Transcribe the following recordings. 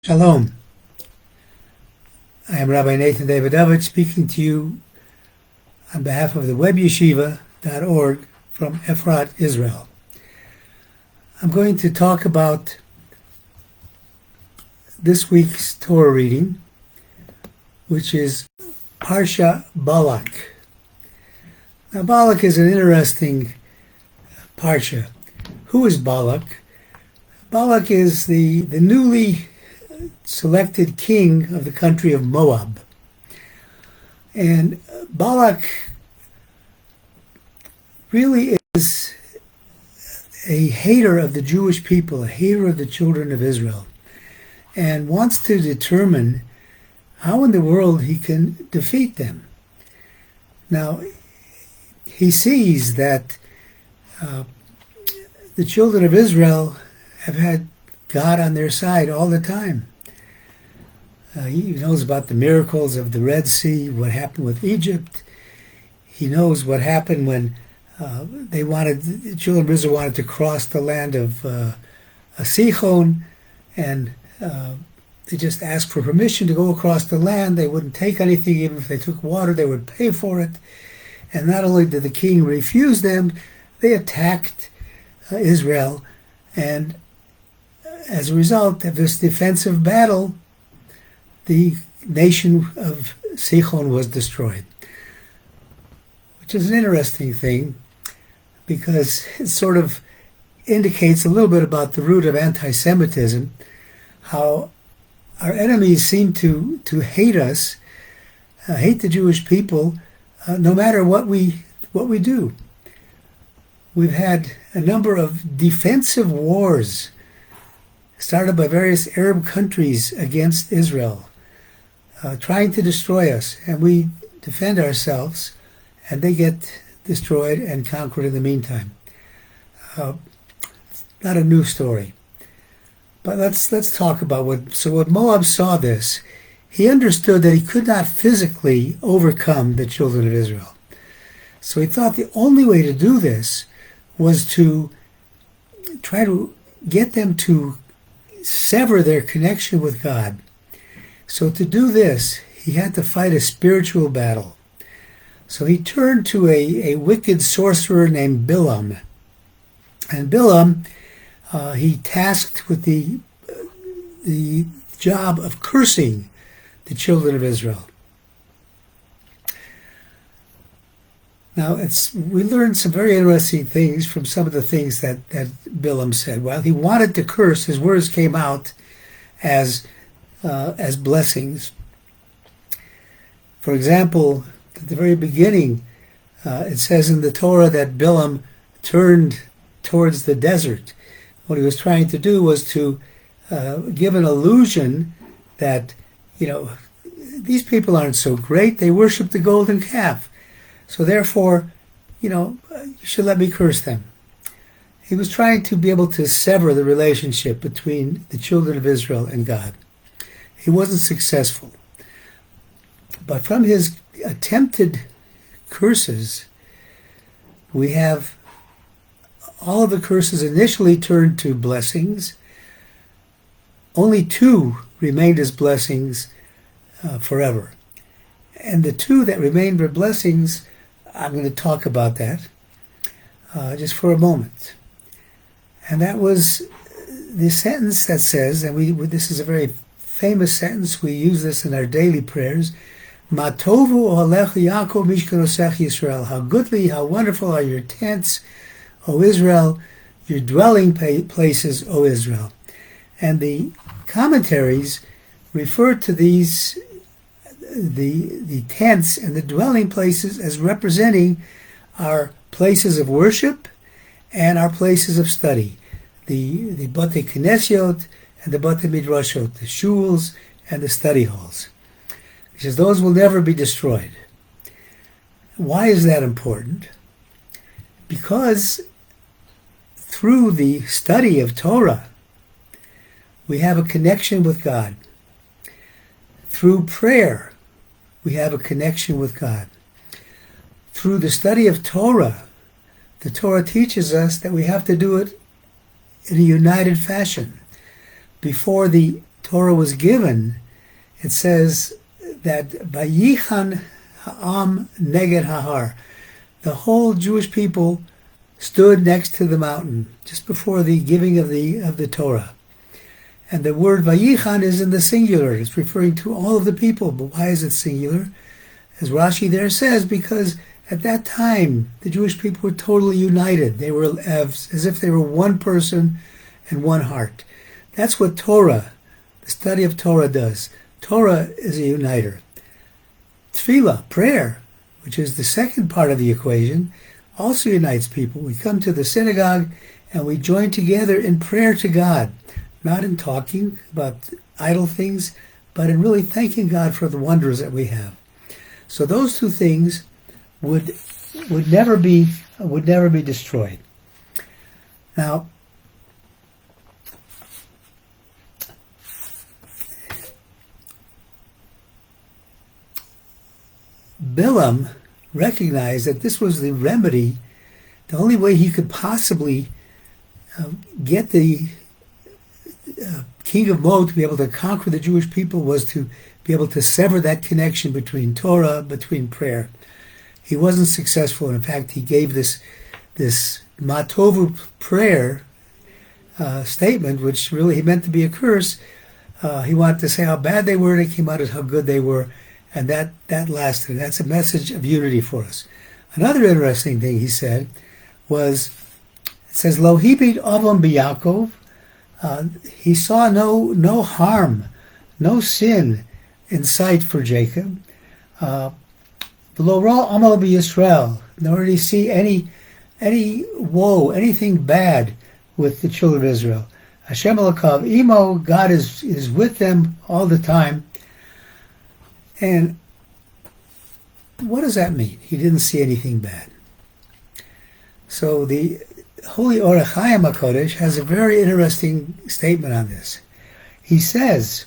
Shalom. I am Rabbi Davidovich speaking to you on behalf of the webyeshiva.org from Efrat, Israel. I'm going to talk about this week's Torah reading, which is Parsha Balak. Now, Balak is an interesting parsha. Who is Balak? Balak is the newly selected king of the country of Moab. And Balak really is a hater of the Jewish people, a hater of the children of Israel, and wants to determine how in the world he can defeat them. Now, he sees that the children of Israel have had God on their side all the time. He knows about the miracles of the Red Sea, what happened with Egypt. He knows what happened when the children of Israel wanted to cross the land of Sichon, and they just asked for permission to go across the land. They wouldn't take anything. Even if they took water, they would pay for it. And not only did the king refuse them, they attacked Israel. And as a result of this defensive battle, the nation of Sichon was destroyed, which is an interesting thing because it sort of indicates a little bit about the root of anti-Semitism, how our enemies seem to hate us, hate the Jewish people, no matter what we do. We've had a number of defensive wars started by various Arab countries against Israel, trying to destroy us, and we defend ourselves, and they get destroyed and conquered in the meantime. Not a new story, but let's talk about what Moab saw this. He understood that he could not physically overcome the children of Israel, so he thought the only way to do this was to try to get them to sever their connection with God. So to do this, he had to fight a spiritual battle. So he turned to a wicked sorcerer named Balaam. And Balaam, he tasked with the job of cursing the children of Israel. Now, we learned some very interesting things from some of the things that Balaam said. While he wanted to curse, his words came out as blessings. For example, at the very beginning, it says in the Torah that Balaam turned towards the desert. What he was trying to do was to give an illusion that, these people aren't so great. They worship the golden calf. So therefore, you should let me curse them. He was trying to be able to sever the relationship between the children of Israel and God. He wasn't successful. But from his attempted curses, we have all of the curses initially turned to blessings. Only 2 remained as blessings forever. And the 2 that remained were blessings. I'm going to talk about that just for a moment. And that was the sentence that says, and this is a very famous sentence, we use this in our daily prayers, Ma tovu ohalech Yaakov mishkanosech Yisrael. How goodly, how wonderful are your tents, O Israel, your dwelling places, O Israel. And the commentaries refer to these the tents and the dwelling places as representing our places of worship and our places of study, the Batei Knesiot and the Batei Midrashot, the shuls and the study halls. He says those will never be destroyed. Why is that important? Because through the study of Torah, we have a connection with God. Through prayer, we have a connection with God. Through the study of Torah, the Torah teaches us that we have to do it in a united fashion. Before the Torah was given, it says that Vayichan ha'am neged hahar, the whole Jewish people stood next to the mountain just before the giving of the Torah. And the word Vayichan is in the singular. It's referring to all of the people. But why is it singular? As Rashi there says, because at that time the Jewish people were totally united. They were as if they were one person and one heart. That's what Torah, the study of Torah, does. Torah is a uniter. Tefillah, prayer, which is the second part of the equation, also unites people. We come to the synagogue and we join together in prayer to God, not in talking about idle things, but in really thanking God for the wonders that we have. So those two things would never be destroyed. Now, Balaam recognized that this was the remedy. The only way he could possibly get the king of Moab to be able to conquer the Jewish people was to be able to sever that connection between Torah, between prayer. He wasn't successful. In fact, he gave this Matovu prayer statement, which really he meant to be a curse. He wanted to say how bad they were, and it came out as how good they were. And that lasted. That's a message of unity for us. Another interesting thing he said was, it says, Lo hibit avon b'Yaakov. He saw no harm, no sin in sight for Jacob. Lo ra amal b'Yisrael. Nor did he see any woe, anything bad with the children of Israel. Hashem alakav imo. God is with them all the time. And what does that mean? He didn't see anything bad. So the Holy Orach Chaim HaKodesh has a very interesting statement on this. He says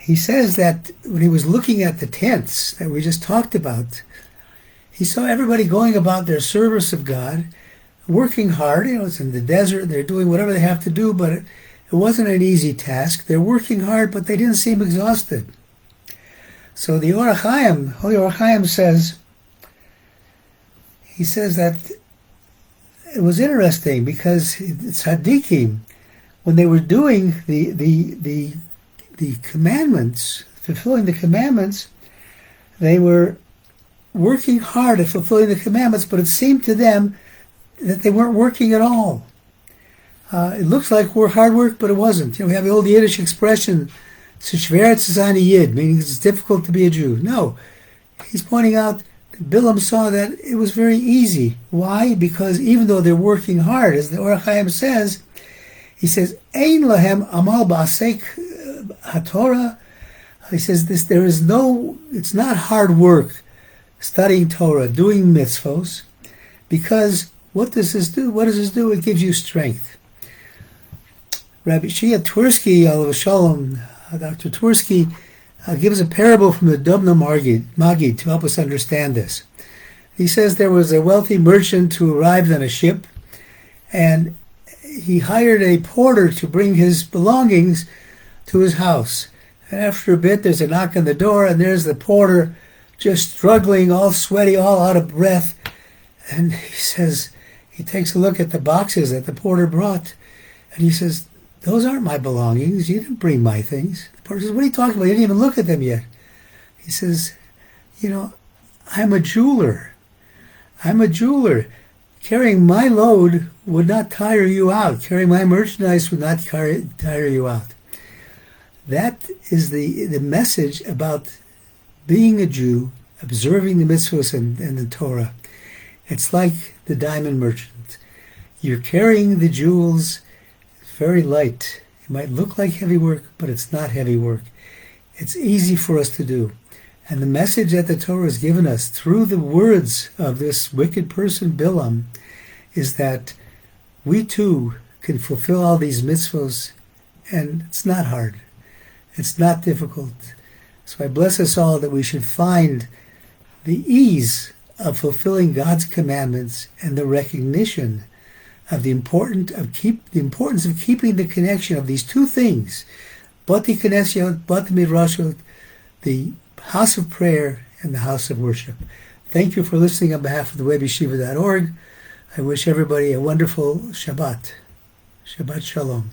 that when he was looking at the tents that we just talked about, he saw everybody going about their service of God, working hard. It's in the desert, they're doing whatever they have to do, but it wasn't an easy task. They're working hard, but they didn't seem exhausted. So the Holy Orach Chaim says that it was interesting because tzaddikim, when they were doing the commandments, fulfilling the commandments, they were working hard at fulfilling the commandments, but it seemed to them that they weren't working at all. It looks like we're hard work, but it wasn't. We have the old Yiddish expression, "Es ist schwer zu sein ein Yid," meaning it's difficult to be a Jew. No, he's pointing out that Balaam saw that it was very easy. Why? Because even though they're working hard, as the Orach Chaim says, he says, "Ein lahem amal ba'asek haTorah." He says it's not hard work studying Torah, doing mitzvos, because what does this do? What does this do? It gives you strength. Rabbi Shia Twersky, Alav Shalom, Dr. Twersky, gives a parable from the Dubna Magid to help us understand this. He says there was a wealthy merchant who arrived on a ship, and he hired a porter to bring his belongings to his house. And after a bit, there's a knock on the door, and there's the porter just struggling, all sweaty, all out of breath. And he takes a look at the boxes that the porter brought, and he says, "Those aren't my belongings. You didn't bring my things." The porter says, "What are you talking about? You didn't even look at them yet." He says, "I'm a jeweler. I'm a jeweler. Carrying my load would not tire you out. Carrying my merchandise would not tire you out." That is the message about being a Jew, observing the mitzvahs and the Torah. It's like the diamond merchant. You're carrying the jewels. It's very light. It might look like heavy work, but it's not heavy work. It's easy for us to do. And the message that the Torah has given us through the words of this wicked person, Balaam, is that we too can fulfill all these mitzvahs, and it's not hard. It's not difficult. So I bless us all that we should find the ease of fulfilling God's commandments and the recognition of the importance of keeping the connection of these two things, Bati Knesset, Bati Midrashot, the house of prayer and the house of worship. Thank you for listening on behalf of the webyeshiva.org. I wish everybody a wonderful Shabbat. Shabbat Shalom.